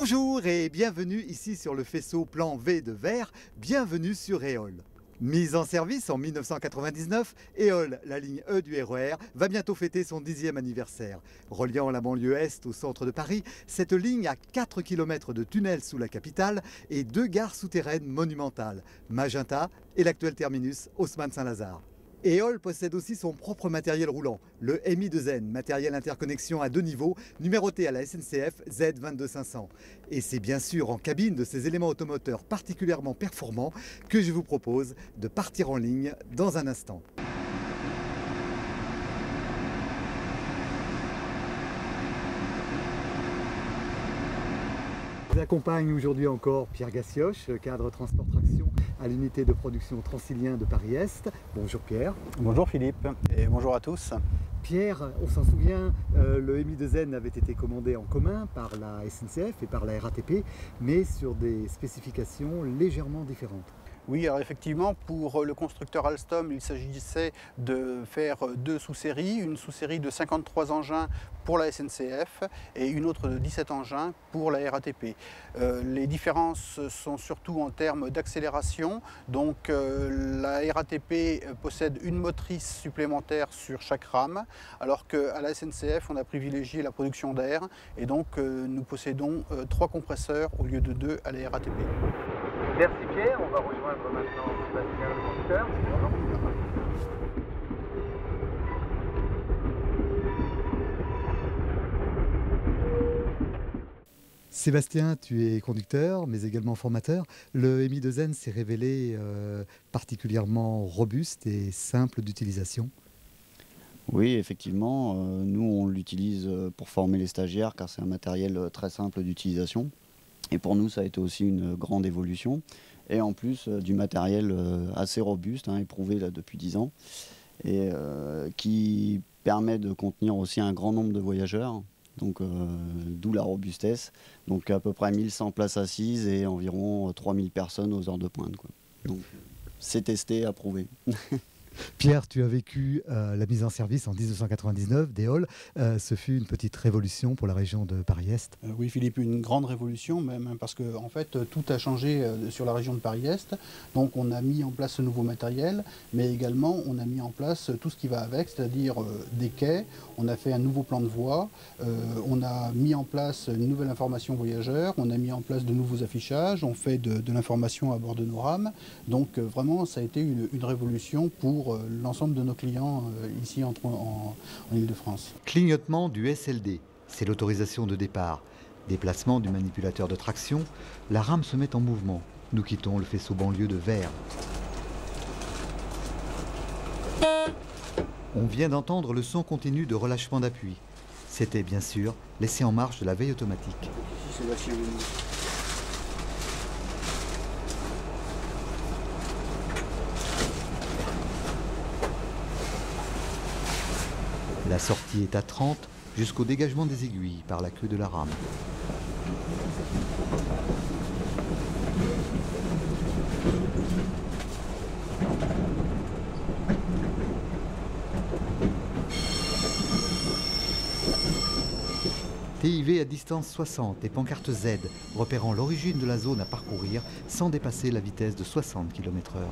Bonjour et bienvenue ici sur le faisceau plan V de Vert, bienvenue sur Éole. Mise en service en 1999, Éole, la ligne E du RER, va bientôt fêter son 10e anniversaire. Reliant la banlieue Est au centre de Paris, cette ligne a 4 km de tunnels sous la capitale et 2 gares souterraines monumentales, Magenta et l'actuel terminus Haussmann-Saint-Lazare. Éole possède aussi son propre matériel roulant, le MI2N, matériel interconnexion à 2 niveaux, numéroté à la SNCF Z22500. Et c'est bien sûr en cabine de ces éléments automoteurs particulièrement performants que je vous propose de partir en ligne dans un instant. Je vous accompagne aujourd'hui encore Pierre Gassioche, cadre transport traction à l'unité de production Transilien de Paris-Est. Bonjour Pierre. Bonjour Philippe et bonjour à tous. Pierre, on s'en souvient, le MI2N avait été commandé en commun par la SNCF et par la RATP, mais sur des spécifications légèrement différentes. Oui, alors effectivement, pour le constructeur Alstom, il s'agissait de faire 2 sous-séries, une sous-série de 53 engins pour la SNCF et une autre de 17 engins pour la RATP. Les différences sont surtout en termes d'accélération. Donc la RATP possède une motrice supplémentaire sur chaque rame, alors qu'à la SNCF, on a privilégié la production d'air et donc nous possédons 3 compresseurs au lieu de 2 à la RATP. Merci Pierre, on va rejoindre maintenant Sébastien le conducteur. Sébastien, tu es conducteur mais également formateur. Le MI2N s'est révélé particulièrement robuste et simple d'utilisation. Oui, effectivement, nous on l'utilise pour former les stagiaires car c'est un matériel très simple d'utilisation. Et pour nous, ça a été aussi une grande évolution. Et en plus, du matériel assez robuste, éprouvé là, depuis 10 ans, et qui permet de contenir aussi un grand nombre de voyageurs, donc d'où la robustesse. Donc à peu près 1100 places assises et environ 3000 personnes aux heures de pointe, quoi. Donc c'est testé, approuvé. Pierre, tu as vécu la mise en service en 1999 d'Éole. Ce fut une petite révolution pour la région de Paris-Est. Oui Philippe, une grande révolution même, parce que en fait tout a changé sur la région de Paris-Est. Donc on a mis en place ce nouveau matériel, mais également on a mis en place tout ce qui va avec, c'est-à-dire des quais. On a fait un nouveau plan de voie, on a mis en place une nouvelle information voyageurs, on a mis en place de nouveaux affichages, on fait de l'information à bord de nos rames. Donc vraiment ça a été une révolution pour l'ensemble de nos clients ici en Ile-de-France. Clignotement du SLD, c'est l'autorisation de départ. Déplacement du manipulateur de traction, la rame se met en mouvement. Nous quittons le faisceau banlieue de Vert. On vient d'entendre le son continu de relâchement d'appui. C'était bien sûr l'essai en marche de la veille automatique. La sortie est à 30 jusqu'au dégagement des aiguilles par la queue de la rame. TIV à distance 60 et pancarte Z, repérant l'origine de la zone à parcourir sans dépasser la vitesse de 60 km/h.